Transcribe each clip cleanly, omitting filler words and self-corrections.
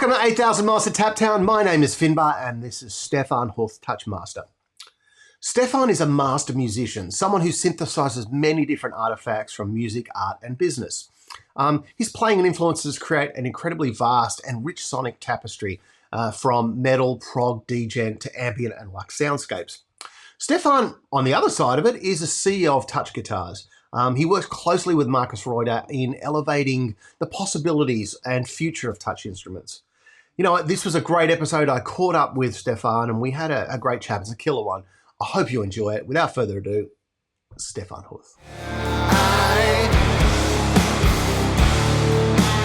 Welcome to 8,000 Miles to TapTown. My name is Finbar and this is Stefan Huth, Touch Master. Stefan is a master musician, someone who synthesizes many different artifacts from music, art and business. His playing and influences create an incredibly vast and rich sonic tapestry from metal, prog, djent to ambient and luxe soundscapes. Stefan, on the other side of it, is a CEO of Touch Guitars. He works closely with Markus Reuter in elevating the possibilities and future of touch instruments. You know, this was a great episode. I caught up with Stefan and we had a great chat. It's a killer one. I hope you enjoy it. Without further ado, Stefan Huth. I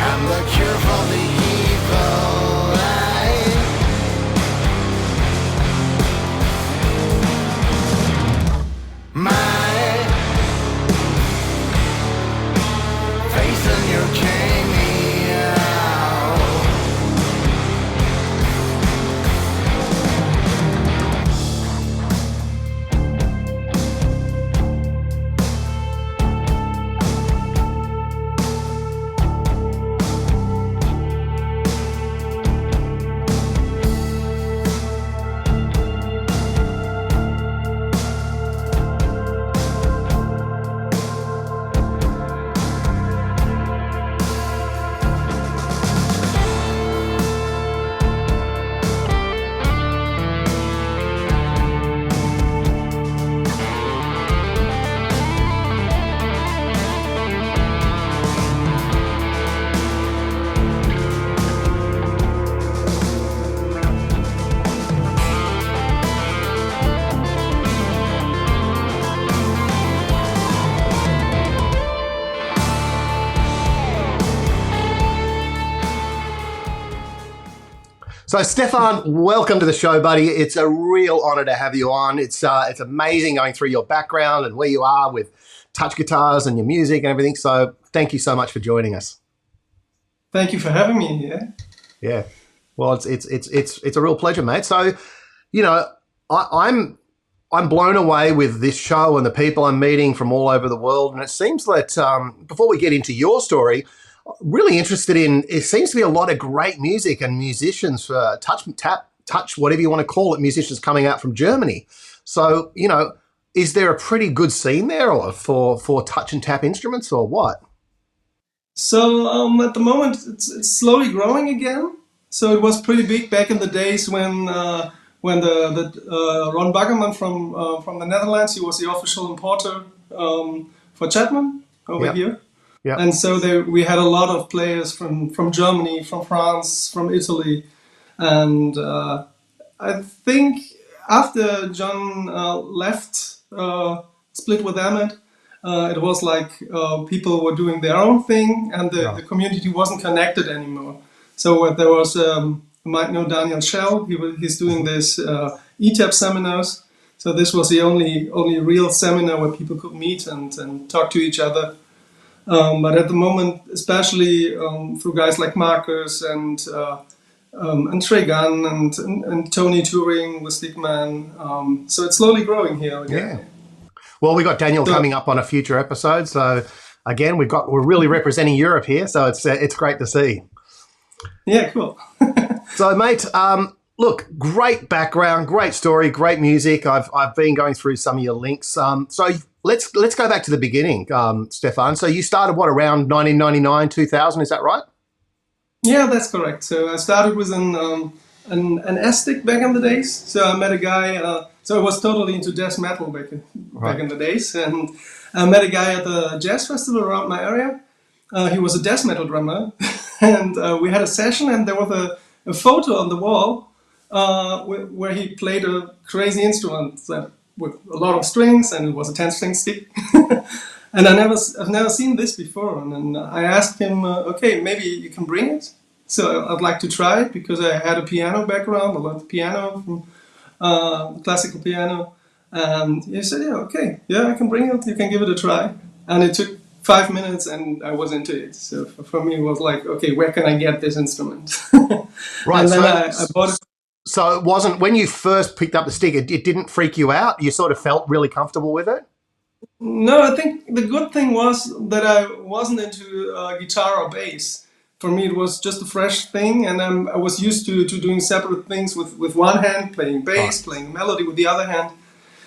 am the cure for the evil eye. My face in your cameo. So, Stefan, welcome to the show, buddy. It's a real honor to have you on. It's amazing going through your background and where you are with Touch Guitars and your music and everything. So, thank you so much for joining us. Thank you for having me here. Yeah, well, it's a real pleasure, mate. So, you know, I'm blown away with this show and the people I'm meeting from all over the world. And it seems that before we get into your story, really interested in, it seems to be a lot of great music and musicians for touch, whatever you want to call it, musicians coming out from Germany. So, you know, is there a pretty good scene there or for touch and tap instruments or what? So at the moment, it's slowly growing again. So it was pretty big back in the days when the Ron Baggerman from the Netherlands, he was the official importer for Chapman over here. Yeah. And so we had a lot of players from Germany, from France, from Italy. And I think after John left, split with Emmett, it was like people were doing their own thing and the community wasn't connected anymore. So there was, you might know Daniel Schell, he's doing this ETAP seminars. So this was the only real seminar where people could meet and talk to each other. But at the moment, especially through guys like Markus and Trey Gunn and Tony Turing with Stickman, so it's slowly growing here again. Yeah. Well, we got Daniel coming up on a future episode, so again, we're really representing Europe here, so it's great to see. Yeah, cool. So, mate, look, great background, great story, great music. I've been going through some of your links. So let's go back to the beginning, Stefan. So you started around 1999, 2000? Is that right? Yeah, that's correct. So I started with an S-stick back in the days. So I met a guy. So I was totally into death metal back in the days, and I met a guy at the jazz festival around my area. He was a death metal drummer, and we had a session, and there was a photo on the wall where he played a crazy instrument with a lot of strings, and it was a 10-string stick. And I've never seen this before. And then I asked him, okay, maybe you can bring it. So I'd like to try it because I had a piano background, I learned piano from classical piano. And he said, yeah, okay, yeah, I can bring it. You can give it a try. And it took 5 minutes and I was into it. So for me, it was like, okay, where can I get this instrument? Right. And then I bought it. So it wasn't, when you first picked up the stick, it didn't freak you out? You sort of felt really comfortable with it? No, I think the good thing was that I wasn't into guitar or bass. for me it was just a fresh thing, and I was used to doing separate things with one hand, playing bass, playing a melody with the other hand.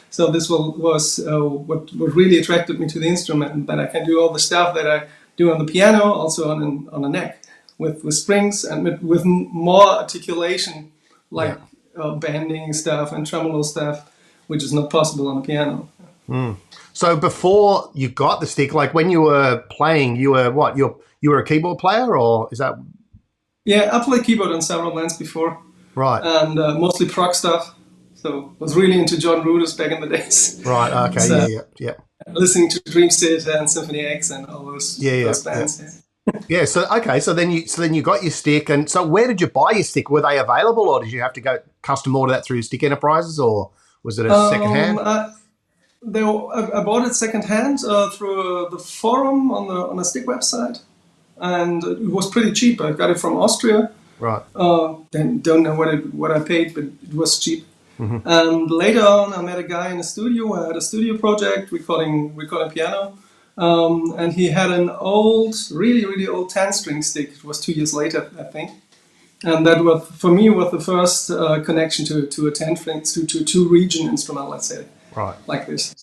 So this was what really attracted me to the instrument, that I can do all the stuff that I do on the piano, also on a neck, with strings and with more articulation, like bending stuff and tremolo stuff, which is not possible on a piano. So before you got the stick, like when you were playing, you were what? You were a keyboard player, or is that? Yeah, I played keyboard on several bands before, Right. and mostly prog stuff. So was really into John Rudess back in the days. Right. Okay. So, yeah. listening to Dream Theater and Symphony X and all those bands. Yeah. Yeah. So okay. So then you got your stick, and so where did you buy your stick? Were they available, or did you have to go custom order that through Stick Enterprises, or was it a second hand? I bought it second hand through the forum on the stick website, and it was pretty cheap. I got it from Austria. Right. Then don't know what I paid, but it was cheap. Mm-hmm. And later on, I met a guy in a studio. I had a studio project recording piano, and he had an old, really really old 10-string stick. It was 2 years later, I think, and that was for me was the first connection to a 10-string to a two-region instrument, let's say. Right. Like this.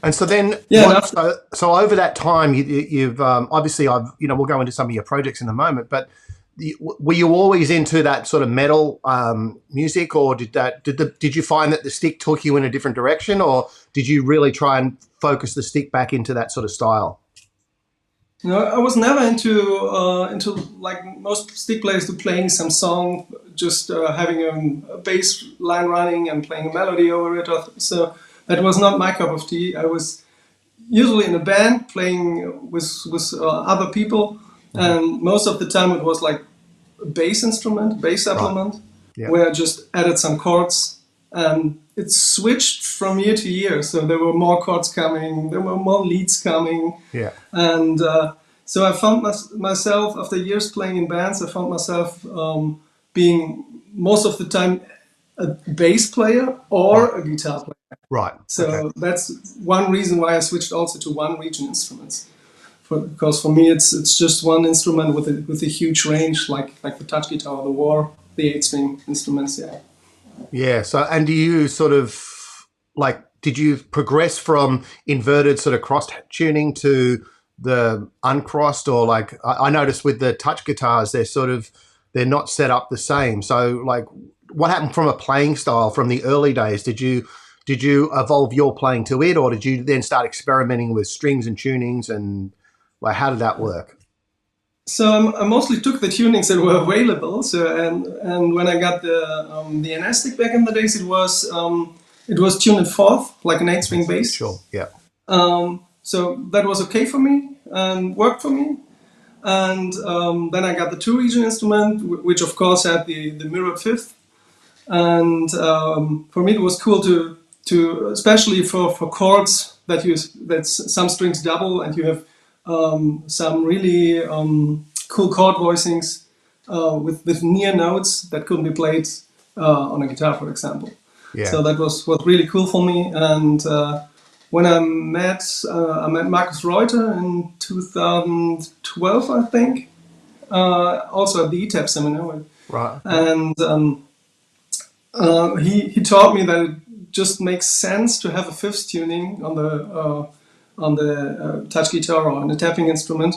And so then, so over that time, you've obviously, we'll go into some of your projects in a moment, but were you always into that sort of metal music, or did you find that the stick took you in a different direction, or did you really try and focus the stick back into that sort of style? No, I was never into like most stick players, to playing some song, just having a bass line running and playing a melody over it. So that was not my cup of tea. I was usually in a band playing with other people, and most of the time it was like a bass supplement, where I just added some chords, and it switched from year to year. So there were more chords coming, there were more leads coming, and so I found myself, after years playing in bands, I found myself being most of the time a bass player or a guitar player. Right. So that's one reason why I switched also to one-region instruments. Because for me, it's just one instrument with a huge range, like the touch guitar, the war, the 8-string instruments. Yeah. So, and do you sort of did you progress from inverted sort of cross tuning to the uncrossed, or like I noticed with the touch guitars, they're not set up the same. So, like, what happened from a playing style from the early days? Did you evolve your playing to it, or did you then start experimenting with strings and tunings, and like how did that work? So I mostly took the tunings that were available. So and when I got the NS stick back in the days, it was tuned in fourth, like an 8-string bass. Sure. Yeah. So that was okay for me and worked for me. And then I got the 2-region instrument, which of course had the mirrored fifth. And for me, it was cool to especially for chords that some strings double, and you have some really cool chord voicings with near notes that couldn't be played on a guitar, for example. Yeah. So that was really cool for me. And when I met Markus Reuter in 2012, I think, also at the ETAP seminar. Right. And he taught me that it just makes sense to have a fifth tuning on the touch guitar or on a tapping instrument,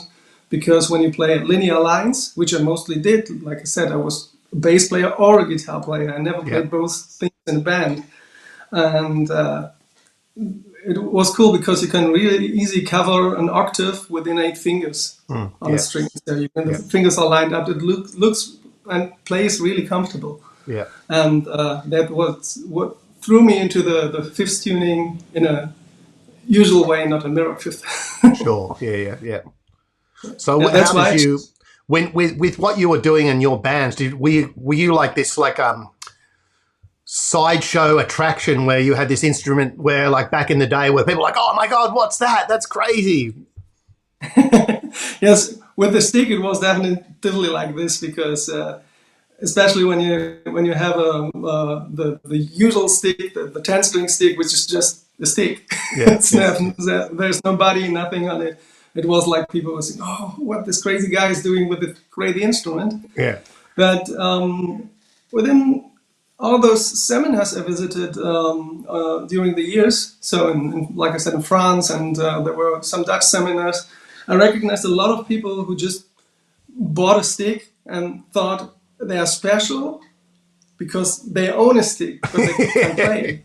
because when you play linear lines, which I mostly did, like I said, I was a bass player or a guitar player. I never played both things in a band, and it was cool because you can really easily cover an octave within 8 fingers on a string. So the fingers are lined up. It looks and plays really comfortable. Yeah, and that was what threw me into the fifth tuning in a usual way, not a mirror fifth. Sure. Yeah. So how did you, with what you were doing in your bands, were you like this sideshow attraction where you had this instrument where, like back in the day, where people were like, oh my God, what's that? That's crazy. Yes, with the stick it was definitely like this, because especially when you have the usual stick, the 10-string stick, which is just a stick. Yeah, there's no body, nothing on it. it was like people were saying, "Oh, what this crazy guy is doing with this crazy instrument." Yeah. But within all those seminars I visited during the years, so like I said, in France, and there were some Dutch seminars, I recognized a lot of people who just bought a stick and thought they are special because they own a stick, but they can play.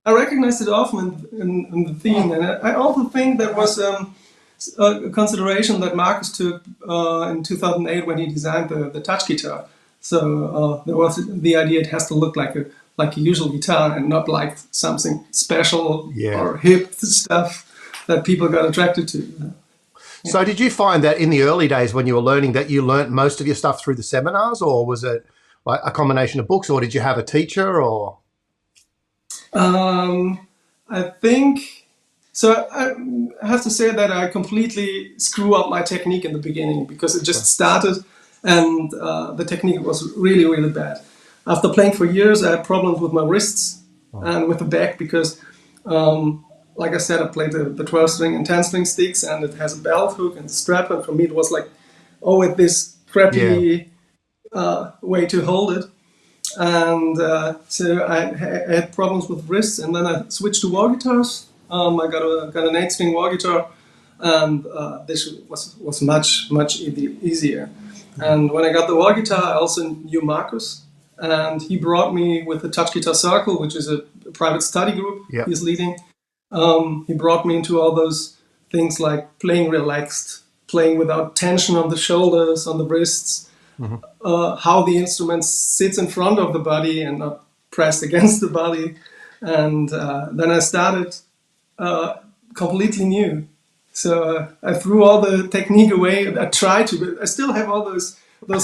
I recognized it often in the theme, and I also think that was a consideration that Markus took in 2008 when he designed the touch guitar. So there was the idea it has to look like a usual guitar and not like something special or hip stuff that people got attracted to. So did you find that in the early days when you were learning that you learnt most of your stuff through the seminars, or was it like a combination of books, or did you have a teacher, or? I think, so I have to say that I completely screw up my technique in the beginning because it just started and the technique was really, really bad. After playing for years, I had problems with my wrists and with the back because, like I said, I played the 12-string and 10-string sticks, and it has a belt hook and a strap, and for me it was like, with this crappy way to hold it. And so I had problems with wrists, and then I switched to wall guitars. I got an 8-string wall guitar, and this was much easier. And when I got the wall guitar, I also knew Markus, and he brought me with the Touch Guitar Circle, which is a private study group he's leading. He brought me into all those things like playing relaxed, playing without tension on the shoulders, on the wrists, how the instrument sits in front of the body and not pressed against the body. And then I started completely new. So I threw all the technique away. I tried to, but I still have all those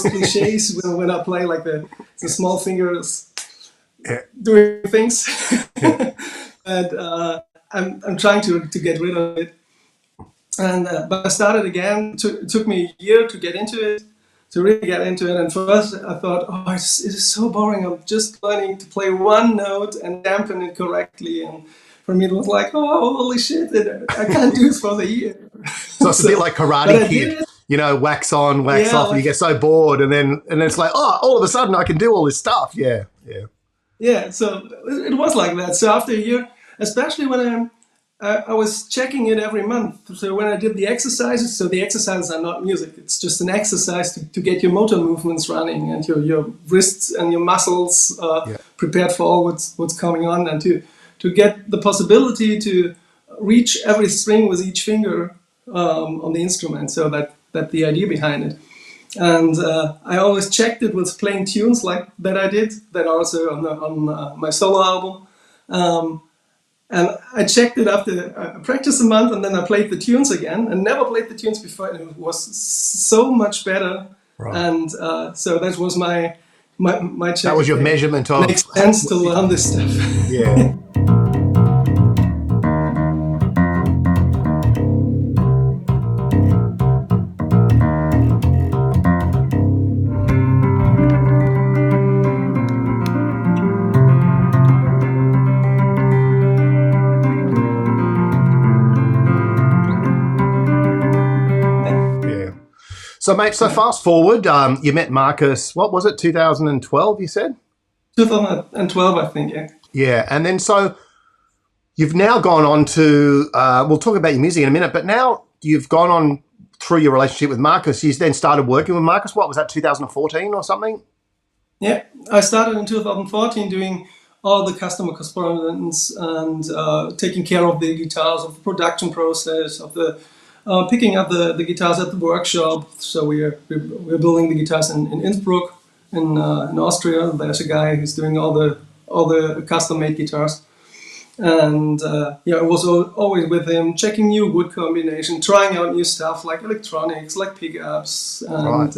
cliches when I play, like the small fingers doing things. And I'm trying to get rid of it. And but I started again. It took me a year to get into it, to really get into it. And first I thought, it is so boring. I'm just learning to play one note and dampen it correctly. And for me, it was like, holy shit, I can't do this for the year. So it's a bit like Karate Kid, wax on, wax off, and you get so bored, and then it's like, all of a sudden I can do all this stuff. Yeah, so it was like that. So after a year, especially when I was checking it every month. So when I did the exercises, so the exercises are not music. It's just an exercise to get your motor movements running and your wrists and your muscles prepared for all what's coming on, and to get the possibility to reach every string with each finger on the instrument. So that's the idea behind it. And I always checked it with playing tunes like that I did, that also on my solo album. And I checked it after I practiced a month, and then I played the tunes again, and never played the tunes before. And it was so much better. Right. And so that was my check. That was your measurement of... Makes sense to learn this stuff. Yeah. So, mate, fast forward, you met Markus, what was it, 2012, you said? 2012, I think, yeah. Yeah, and then so you've now gone on to, we'll talk about your music in a minute, but now you've gone on through your relationship with Markus. You then started working with Markus, what was that, 2014 or something? Yeah, I started in 2014 doing all the customer correspondence and taking care of the guitars, of the production process, of the picking up the guitars at the workshop. So we're building the guitars in Innsbruck, in Austria. There's a guy who's doing all the custom-made guitars, and I was always with him, checking new wood combination, trying out new stuff like electronics, like pickups, and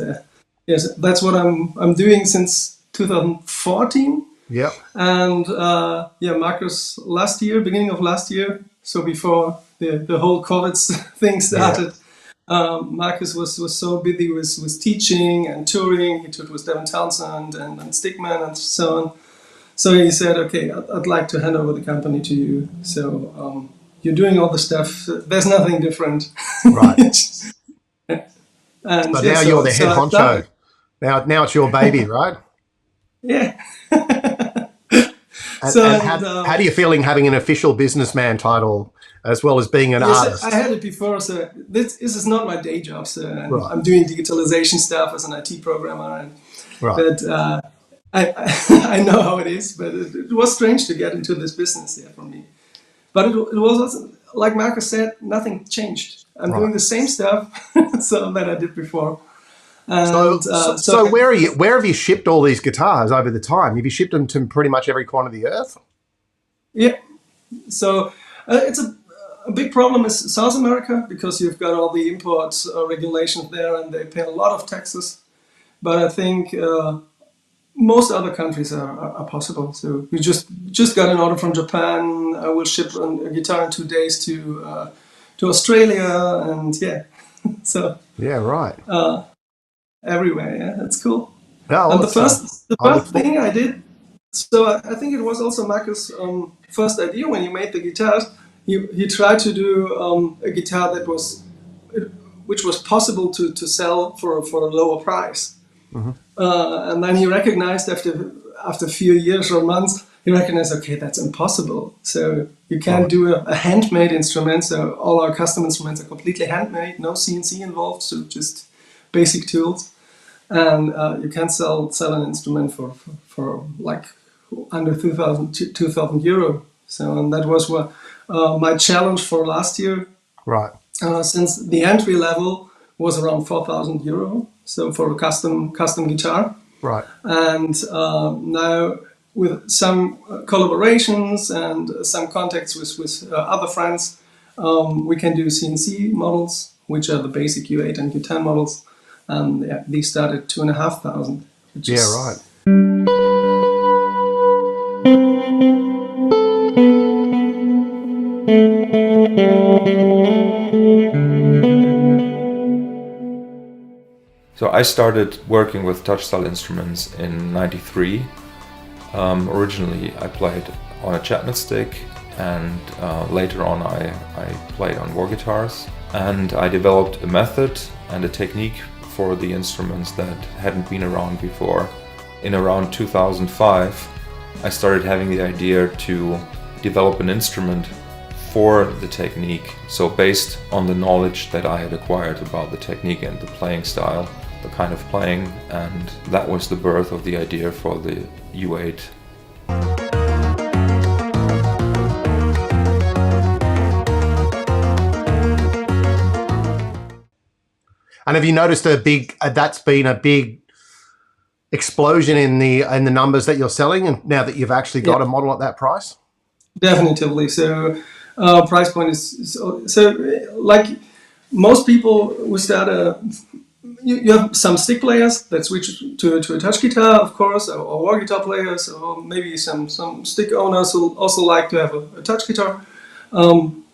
yes, that's what I'm doing since 2014. Yeah, and Markus beginning of last year, so before the whole COVID thing started, Markus was so busy with teaching and touring. He toured with Devin Townsend and Stickman and so on. So he said, okay, I'd like to hand over the company to you. So you're doing all the stuff. There's nothing different. Right. And But now you're the head I honcho. started. Now it's your baby, right? Yeah. And, So, and and, how do you feeling having an official businessman title as well as being an yes, artist? I had it before, so this is not my day job. So Right. I'm doing digitalization stuff as an IT programmer, Right. but I I know how it is. But it was strange to get into this business for me. But it was also, like Markus said, nothing changed. I'm doing the same stuff so that I did before. And So where have you shipped all these guitars over the time? Have you shipped them to pretty much every corner of the earth? Yeah. So it's a big problem is South America, because you've got all the import regulations there, and they pay a lot of taxes. But I think most other countries are possible. So we just got an order from Japan. I will ship a guitar in 2 days to Australia, and so Yeah, right. everywhere. Yeah, that's cool. No, And the it's, first thing I did, so I think it was also Markus' first idea when he made the guitars. He tried to do a guitar which was possible to sell for a lower price. And then he recognized after a few years or months, he recognized, okay, that's impossible. So you can't do a handmade instrument. So all our custom instruments are completely handmade, no CNC involved, so just basic tools. And you can't sell an instrument for like under 2,000 euro. So, and that was what my challenge for last year. right. Since the entry level was around 4,000 euro, so for a custom guitar. Right. And now with some collaborations and some contacts with other friends, we can do CNC models, which are the basic U8 and U10 models. And these start at 2,500. Yeah, right. So I started working with touch-style instruments in '93. Originally I played on a Chapman stick, and later on I played on war guitars. And I developed a method and a technique for the instruments that hadn't been around before. In around 2005, I started having the idea to develop an instrument for the technique. So based on the knowledge that I had acquired about the technique and the playing style, the kind of playing, and that was the birth of the idea for the U8. And have you noticed that's been a big explosion in the numbers that you're selling, and now that you've actually got a model at that price? Definitely. So price point is so like most people who start you have some stick players that switch to a touch guitar, of course, or war guitar players, or maybe some stick owners who also like to have a touch guitar.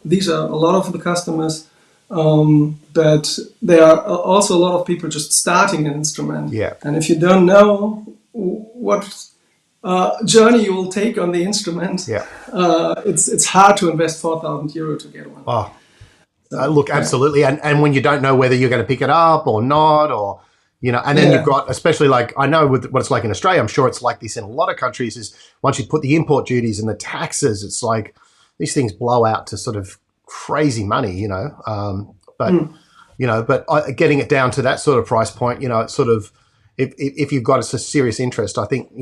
These are a lot of the customers, but there are also a lot of people just starting an instrument. Yeah. And if you don't know what journey you will take on the instrument, it's hard to invest 4,000 euro to get one. Oh. Look, absolutely. And when you don't know whether you're going to pick it up or not, or, and then you've got, especially like, I know with what it's like in Australia, I'm sure it's like this in a lot of countries, is once you put the import duties and the taxes, it's like these things blow out to sort of crazy money, but getting it down to that sort of price point, it's sort of, if you've got a serious interest, I think,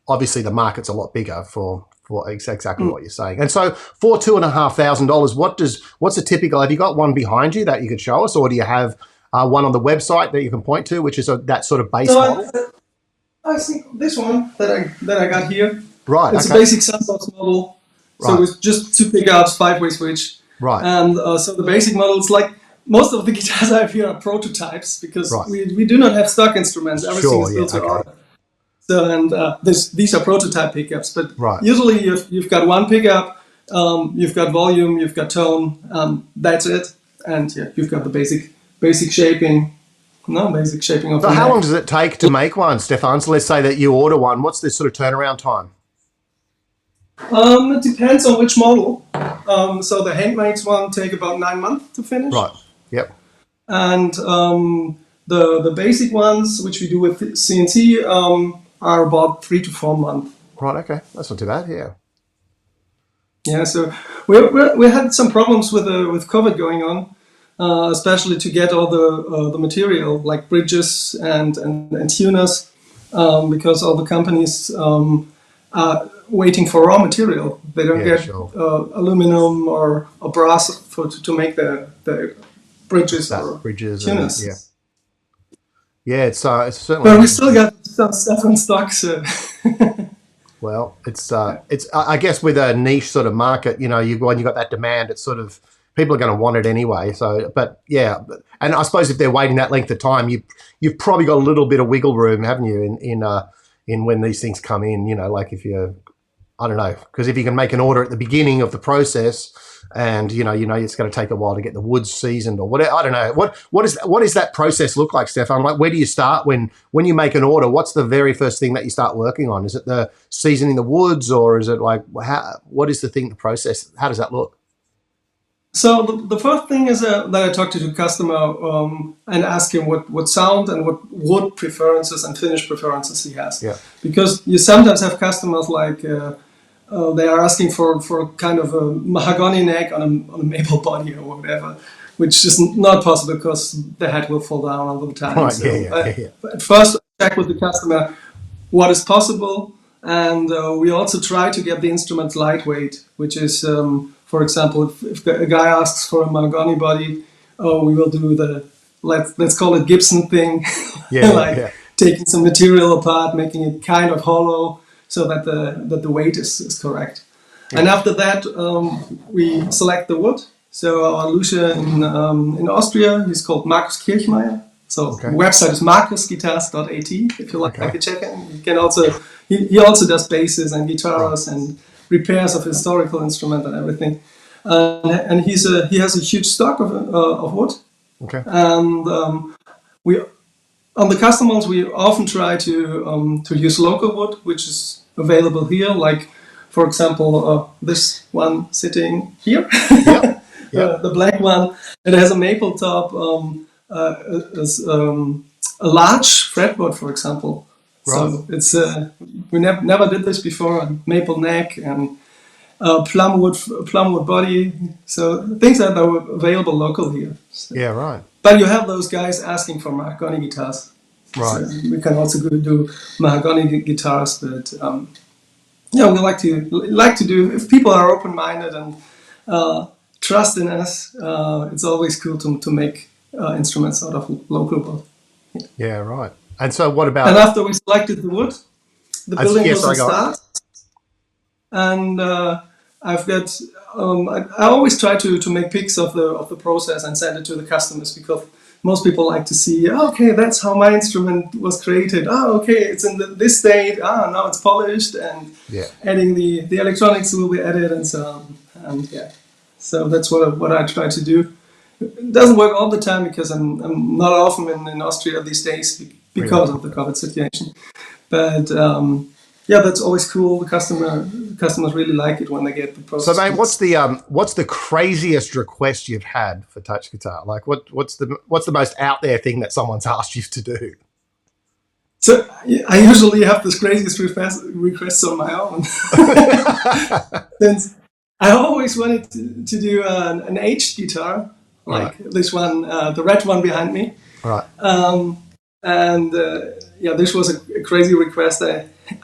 obviously the market's a lot bigger for exactly what you're saying. And so for $2,500, what's a typical, have you got one behind you that you could show us, or do you have one on the website that you can point to, which is that sort of base model? I think this one that I got here. Right. It's a basic soundbox model. So with just 2 pickups, 5-way switch. Right. And so the basic models, like most of the guitars I have here are prototypes, because we do not have stock instruments. Everything is built to order. So, and these are prototype pickups, but usually you've got one pickup, you've got volume, you've got tone, that's it, and you've got the basic shaping. Basic shaping of. So how long does it take to make one, Stefan? So let's say that you order one. What's the sort of turnaround time? It depends on which model. So the handmade one take about 9 months to finish. Right. Yep. And the basic ones, which we do with CNC, are about 3 to 4 months. Right. Okay. That's not too bad. Yeah. Yeah. So we had some problems with COVID going on, especially to get all the material like bridges and tuners, because all the companies are waiting for raw material. They don't get aluminum or brass to make the bridges or bridges. tuners. Yeah. Yeah, it's certainly. But we still got some stuff in stock. So. Well, it's I guess with a niche sort of market, when you got that demand, it's sort of people are going to want it anyway. So, but yeah, and I suppose if they're waiting that length of time, you've probably got a little bit of wiggle room, haven't you, in when these things come in? Like if you're, I don't know, because if you can make an order at the beginning of the process, and it's going to take a while to get the woods seasoned or whatever. I don't know. What does that process look like, Stefan? Like, where do you start when you make an order? What's the very first thing that you start working on? Is it the seasoning the woods, or is it like what is the process? How does that look? So the first thing is that I talk to the customer and ask him what sound and what wood preferences and finish preferences he has. Yeah. Because you sometimes have customers like they are asking for kind of a mahogany neck on a maple body or whatever, which is not possible because the head will fall down all the time. Right. So Yeah. At first, I check with the customer what is possible, and we also try to get the instruments lightweight, which is, for example, if a guy asks for a mahogany body, we will do the let's call it Gibson thing, taking some material apart, making it kind of hollow, so that the weight is correct. Yeah. And after that, we select the wood. So our luthier in Austria, he's called Markus Kirchmeier. So the website is markusguitars.at. If you like to check it, you can also he also does basses and guitars and repairs of historical instrument and everything. And he has a huge stock of wood. Okay. And we. On the custom ones, we often try to use local wood, which is available here. Like, for example, this one sitting here, the black one. It has a maple top, a large fretboard, for example. Right. So it's we never did this before. A maple neck and plumwood body. So things that are available local here. So. Yeah, right. But you have those guys asking for mahogany guitars. Right. So we can also do mahogany guitars, but we like to do. If people are open-minded and trust in us, it's always cool to make instruments out of local wood. Yeah, right. And so, what about? And after we selected the wood, the building was start. And I've got. I always try to make pics of the process and send it to the customers, because most people like to see, okay, that's how my instrument was created. Okay, it's in this state. Now it's polished, and adding the electronics will be added, and so on. And so that's what I try to do. It doesn't work all the time because I'm not often in Austria these days because of the COVID situation. But that's always cool. The customers really like it when they get the process. So, mate, what's the craziest request you've had for touch guitar? Like, what's the most out there thing that someone's asked you to do? So I usually have this craziest requests on my own. Since I always wanted to do an H guitar, like this one, the red one behind me. Right. This was a crazy request.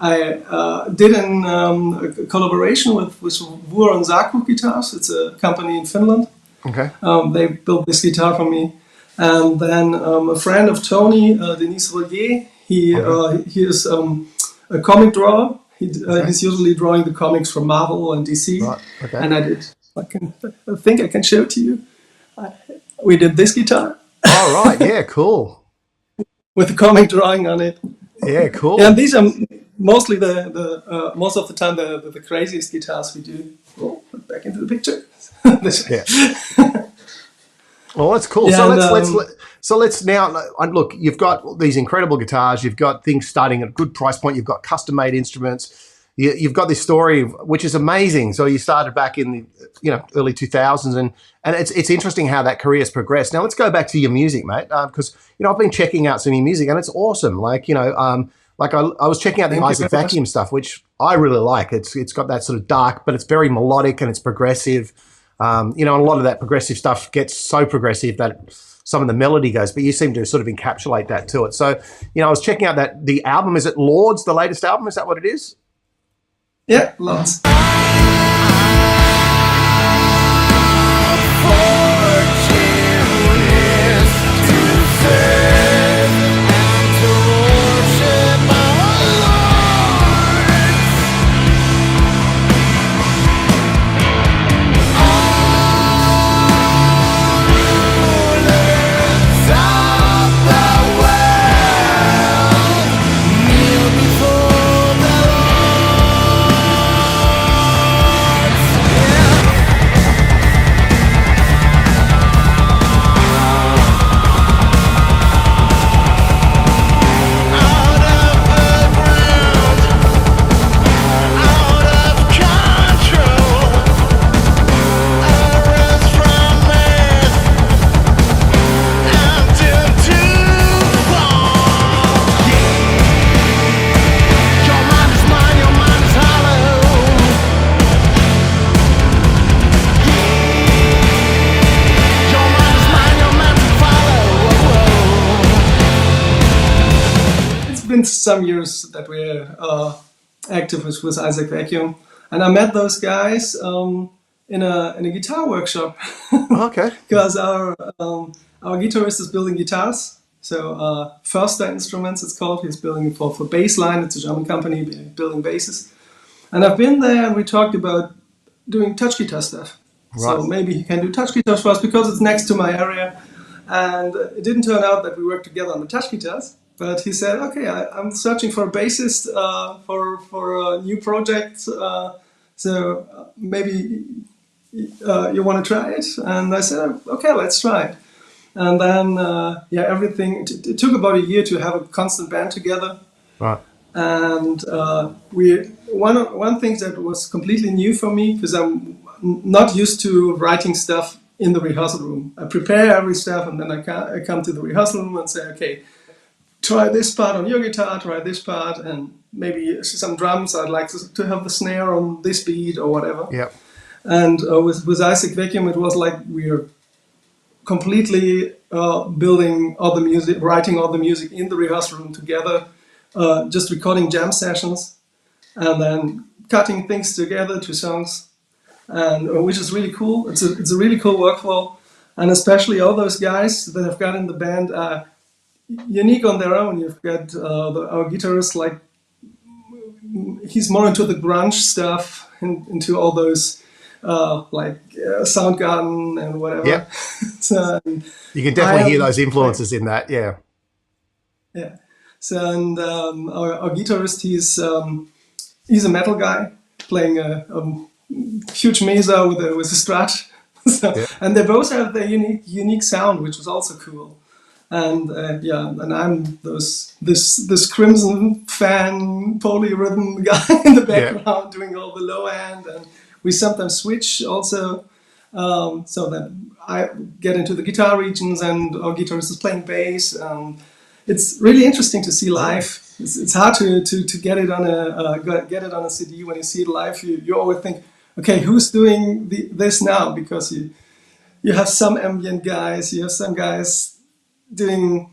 I did a collaboration with Vuor and Saku Guitars. It's a company in Finland. Okay. They built this guitar for me. And then a friend of Tony, Denis Rollier, he is a comic drawer. He's usually drawing the comics from Marvel and DC. Right. Okay. And I think I can show it to you. We did this guitar. Oh, right. Yeah, cool. With the comic drawing on it. Yeah, cool. And these are mostly the most of the time the craziest guitars we do. Oh, back into the picture. Well, that's cool. Yeah, so let's now look. You've got these incredible guitars. You've got things starting at a good price point. You've got custom-made instruments. you've got this story which is amazing. So you started back in the early 2000s, and it's interesting how that career has progressed. Now let's go back to your music, mate, because I've been checking out some of your music and it's awesome. Like I was checking out the Isaac Vacuum stuff, which I really like. It's got that sort of dark, but it's very melodic and it's progressive. And a lot of that progressive stuff gets so progressive that some of the melody goes, but you seem to sort of encapsulate that to it. So, I was checking out the album. Is it Lords, the latest album? Is that what it is? Yeah, Lords. Been some years that we're active with Isaac Vacuum, and I met those guys in a guitar workshop. Okay. Because our guitarist is building guitars, so Förster Instruments it's called. He's building for Bassline. It's a German company building basses, and I've been there and we talked about doing touch guitar stuff. Right. So maybe he can do touch guitars for us because it's next to my area, and it didn't turn out that we worked together on the touch guitars. But he said, okay, I'm searching for a bassist for a new project, so maybe you want to try it? And I said, okay, let's try it. And then, everything, it took about a year to have a constant band together. Right. And one thing that was completely new for me, because I'm not used to writing stuff in the rehearsal room. I prepare every stuff and then I come to the rehearsal room and say, okay, try this part on your guitar, try this part, and maybe some drums. I'd like to have the snare on this beat or whatever. Yeah. And with Isaac Vacuum, it was like we were completely building all the music, writing all the music in the rehearsal room together, just recording jam sessions, and then cutting things together to songs, and which is really cool. It's a really cool workflow, and especially all those guys that I've got in the band are unique on their own. You've got our guitarist, like he's more into the grunge stuff, into all those Soundgarden and whatever. Yeah. So, you can definitely hear those influences in that. Yeah. Yeah. So and our guitarist, he's a metal guy playing a huge mesa with a Strat. So, yeah. And they both have their unique sound, which is also cool. And and I'm this Crimson fan polyrhythm guy in the background doing all the low end, and we sometimes switch also, so that I get into the guitar regions and our guitarist is playing bass. It's really interesting to see live. It's hard to get it on a CD. When you see it live, you always think, okay, who's doing this now? Because you have some ambient guys, you have some guys doing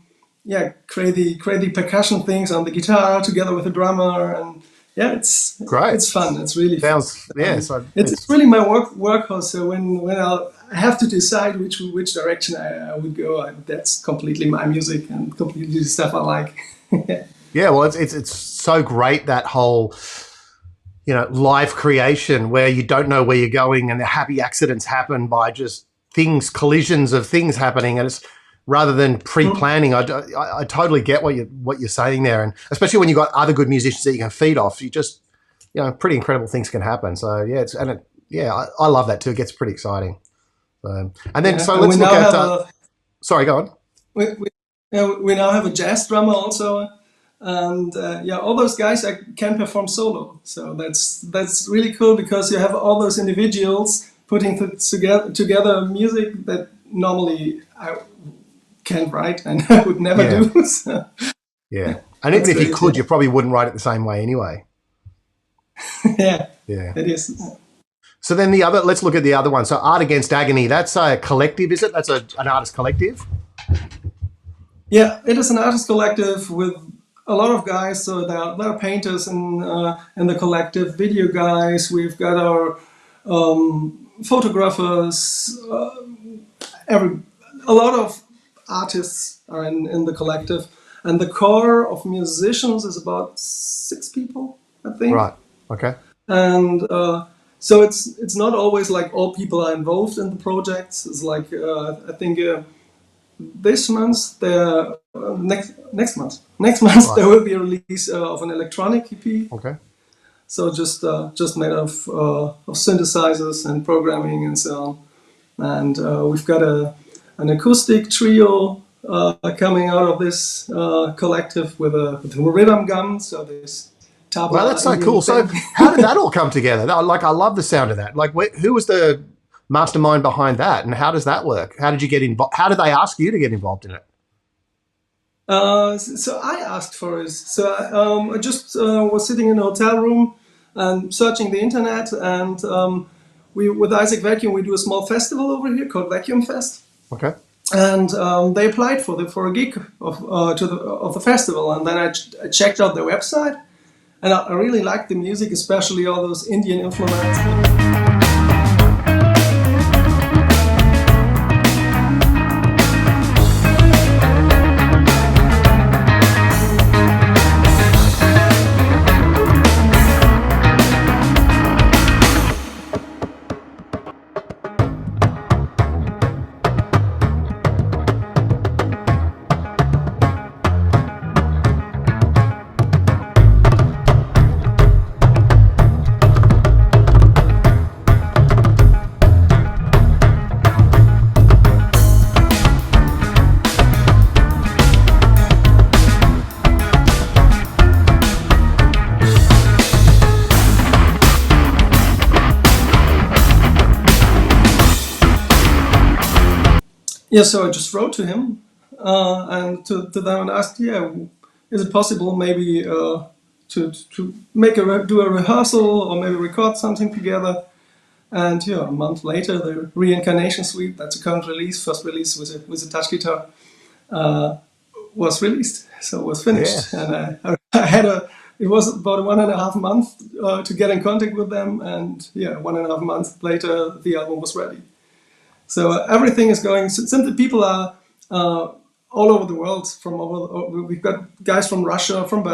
crazy percussion things on the guitar together with a drummer, and it's great. It's fun. It's really fun. It's really my workhorse. So when I have to decide which direction I would go, that's completely my music and completely the stuff I like. Yeah, well, it's so great, that whole live creation where you don't know where you're going and the happy accidents happen by just collisions of things happening, and it's rather than pre-planning. I totally get what you're saying there, and especially when you've got other good musicians that you can feed off, you just pretty incredible things can happen. So I love that too. It gets pretty exciting. Let's look at. Sorry, go on. We now have a jazz drummer also And all those guys can perform solo. So that's really cool, because you have all those individuals putting together music that normally I can't write and I would never do. So, yeah. And even if you could, you probably wouldn't write it the same way anyway. Yeah, it is. So then let's look at the other one. So Art Against Agony, that's a collective, is it? That's an artist collective? Yeah, it is an artist collective with a lot of guys. So there are painters in the collective, video guys. We've got our photographers. A lot of artists are in the collective, and the core of musicians is about 6 people, I think. Right. Okay. And so it's not always like all people are involved in the projects. It's like I think this month, next month there will be a release of an electronic EP. Okay. So just made of synthesizers and programming and so on. And we've got an acoustic trio coming out of this collective with a rhythm gun. So this. Well, that's so cool. So how did that all come together? Like, I love the sound of that. Like, who was the mastermind behind that, and how does that work? How did you get involved? How did they ask you to get involved in it? So I asked for it. So I just was sitting in a hotel room and searching the internet, and we with Isaac Vacuum we do a small festival over here called Vacuum Fest. Okay. And they applied for a gig of the festival, and then I checked out their website. And I really liked the music, especially all those Indian influences. Yeah, so I just wrote to him and to them and asked, is it possible maybe to do a rehearsal or maybe record something together? And a month later, the Reincarnation Suite, that's a current release, first release with a touch guitar, was released. So it was finished, and I had it was about 1.5 months to get in contact with them, and 1.5 months later, the album was ready. So everything is going. Simply, people are all over the world. We've got guys from Russia, from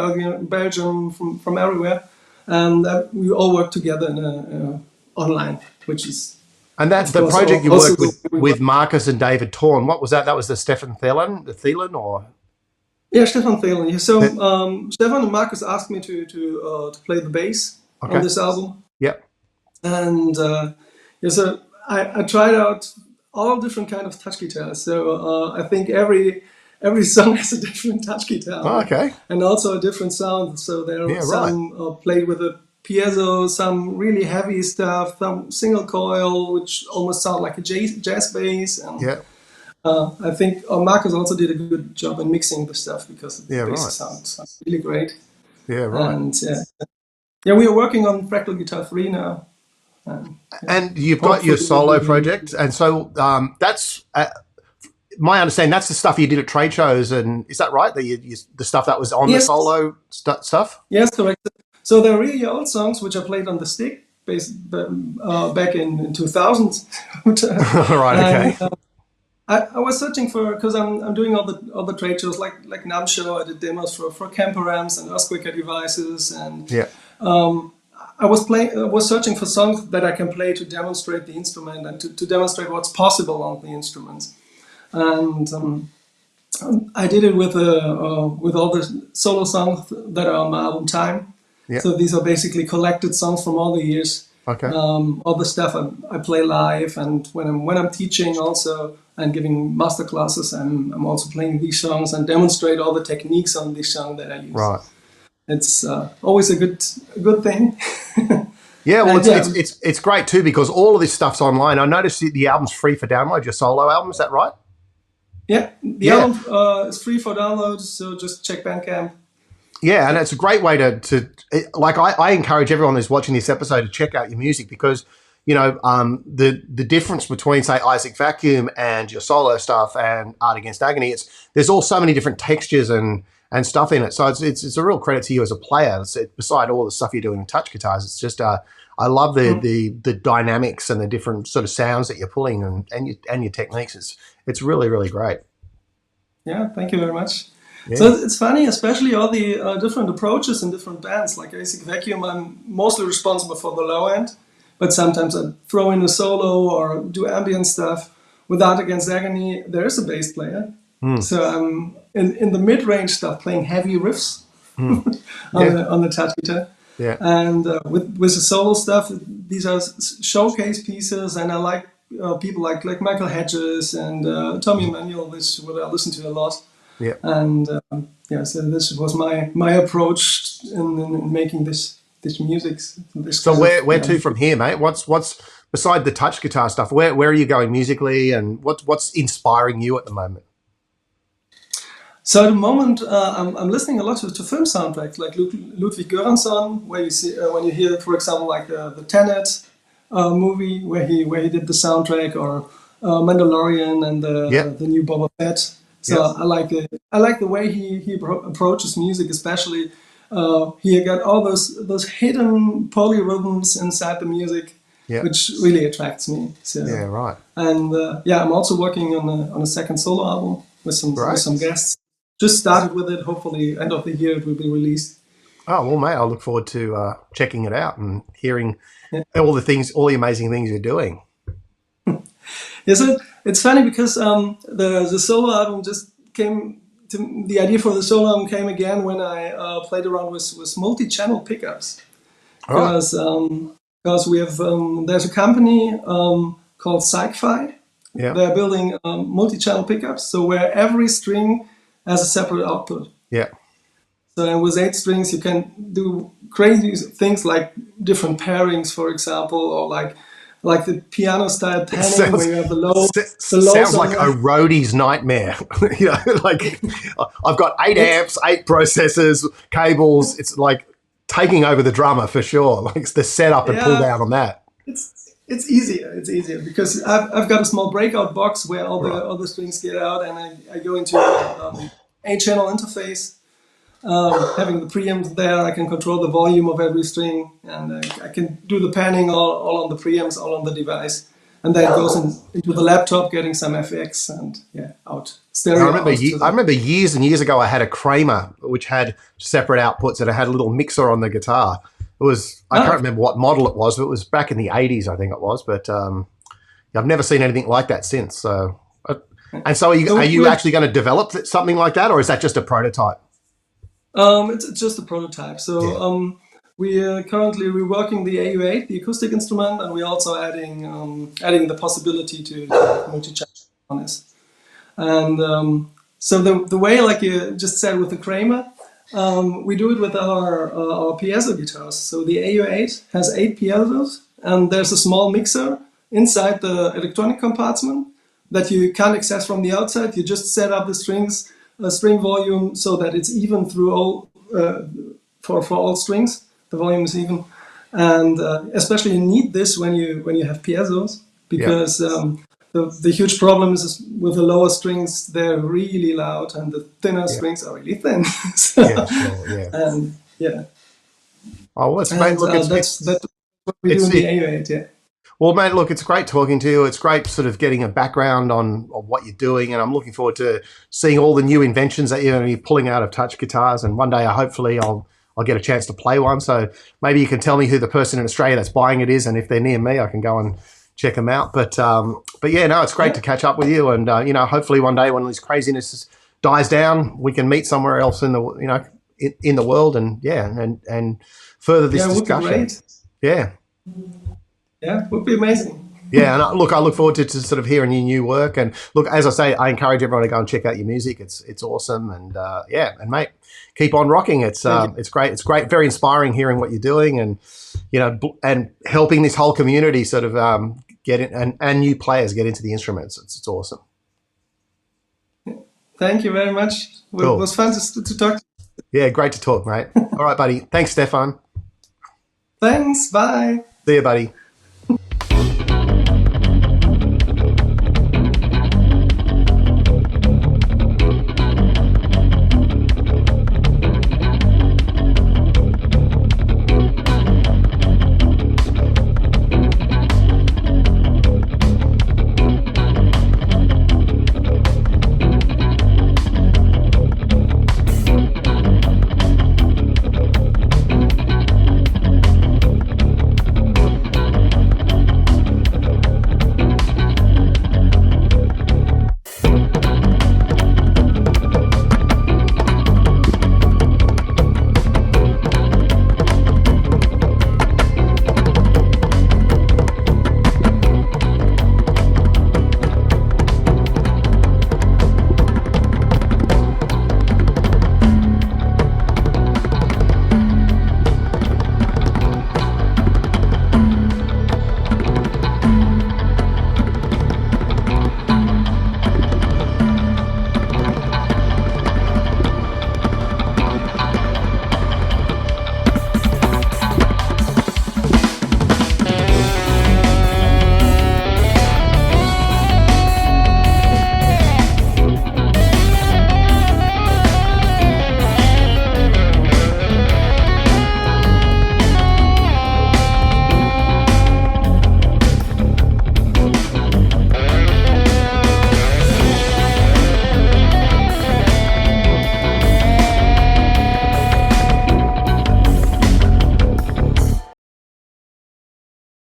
Belgium, from everywhere, and we all work together in online, which is. And that's the project you worked with Markus and David Torn. What was that? That was the Stefan Thielen, or? Yeah, Stefan Thielen. So Stefan and Markus asked me to play the bass on this album. Yep. And so I tried out all different kind of touch guitars. So I think every song has a different touch guitar. Oh, okay. And also a different sound. So there are some played with a piezo, some really heavy stuff, some single coil, which almost sound like a jazz bass. And I think Markus also did a good job in mixing the stuff, because the bass sounds really great. Yeah, right. And we are working on Fractal Guitar 3 now. And you've got your solo project, and so that's my understanding. That's the stuff you did at trade shows, and is that right? The stuff that was on the solo stuff. Yes, correct. So they're really old songs which I played on the stick, back in 2000. Right. Okay. I was searching because I'm doing all the trade shows like NAMM show. I did demos for camper amps and earthquaker devices, and I was searching for songs that I can play to demonstrate the instrument and to demonstrate what's possible on the instruments. And I did it with all the solo songs that are on my album Time. Yeah. So these are basically collected songs from all the years. Okay. All the stuff I play live, and when I'm teaching also, and giving master classes. I'm also playing these songs and demonstrate all the techniques on these songs that I use. Right. It's always a good thing. Yeah, well, And, it's great too because all of this stuff's online. I noticed the album's free for download. Your solo album, is that right? Yeah, the album is free for download, so just check Bandcamp. Yeah, and it's a great way to like. I encourage everyone who's watching this episode to check out your music because the difference between say Isaac Vacuum and your solo stuff and Art Against Agony, there's all so many different textures and stuff in it. So it's a real credit to you as a player. Beside all the stuff you're doing in touch guitars, it's just I love the dynamics and the different sort of sounds that you're pulling and your techniques. It's really, really great. Yeah, thank you very much. Yeah. So it's funny, especially all the different approaches in different bands. Like Isaac Vacuum, I'm mostly responsible for the low end, but sometimes I throw in a solo or do ambient stuff. With Art Against Agony, there is a bass player. So I'm in the mid-range stuff, playing heavy riffs on the touch guitar. Yeah. And with the solo stuff, these are showcase pieces, and I like people like Michael Hedges and Tommy Emmanuel, which is what I listen to a lot. Yeah. And so this was my approach in making this music. So where to from here, mate? What's beside the touch guitar stuff? Where are you going musically, and what's inspiring you at the moment? So at the moment, I'm listening a lot to film soundtracks like Ludwig Göransson, where you see when you hear, for example, like the Tenet movie, where he did the soundtrack, or Mandalorian and the new Boba Fett. So I like the way he approaches music, especially he got all those hidden polyrhythms inside the music, which really attracts me. So, yeah, right. And I'm also working on a second solo album with some guests. Just started with it. Hopefully, end of the year it will be released. Oh well, mate, I look forward to checking it out and hearing all the amazing things you're doing. Yeah, so it's funny because the solo album just came to the idea for the solo album came again when I played around with multi-channel pickups. Because we have there's a company called Sci-Fi. Yeah. They're building multi-channel pickups, so where every string has a separate output. Yeah. So with 8 strings, you can do crazy things like different pairings, for example, or like the piano style panning where you have the low. Sounds like a roadie's nightmare. Like I've got 8 amps, 8 processors, cables. It's like taking over the drummer for sure. Like it's the setup and pull down on that. It's easier. It's easier because I've got a small breakout box where all the strings get out, and I go into an 8-channel interface. Having the preamps there, I can control the volume of every string, and I can do the panning all on the preamps, all on the device, and then it goes into the laptop, getting some FX and out stereo. I remember years and years ago, I had a Kramer which had separate outputs, and it had a little mixer on the guitar. It was I can't remember what model it was, but it was back in the 80s, I think it was. But I've never seen anything like that since. So, so are you actually going to develop something like that, or is that just a prototype? It's just a prototype. So we are currently reworking the AU8, the acoustic instrument, and we're also adding the possibility to multi-channel on this. And so the way, like you just said with the Kramer, we do it with our piezo guitars. So the AU8 has 8 piezos, and there's a small mixer inside the electronic compartment that you can't access from the outside. You just set up the string volume so that it's even through all for all strings. The volume is even, and especially you need this when you have piezos, because the huge problem is with the lower strings, they're really loud, and the thinner strings are really thin. And oh, well, it's great. Look, that's what we do in the AU8. Well, mate, look, it's great talking to you. It's great sort of getting a background on what you're doing, and I'm looking forward to seeing all the new inventions that you're going to be pulling out of touch guitars. And one day, hopefully, I'll get a chance to play one. So maybe you can tell me who the person in Australia that's buying it is, and if they're near me, I can go and check them out. But yeah, no, it's great to catch up with you, and hopefully one day when this craziness dies down, we can meet somewhere else in the in the world, and further this discussion. Would be great. Yeah. Yeah, would be amazing. Yeah, and I look forward to sort of hearing your new work. And look, as I say, I encourage everyone to go and check out your music. It's awesome, and and mate, keep on rocking. It's great. It's great. Very inspiring hearing what you're doing, and and helping this whole community sort of get in and new players get into the instruments. It's awesome. Thank you very much. Cool. It was fun to talk. Yeah, great to talk, mate. All right, buddy. Thanks, Stefan. Thanks. Bye. See you, buddy.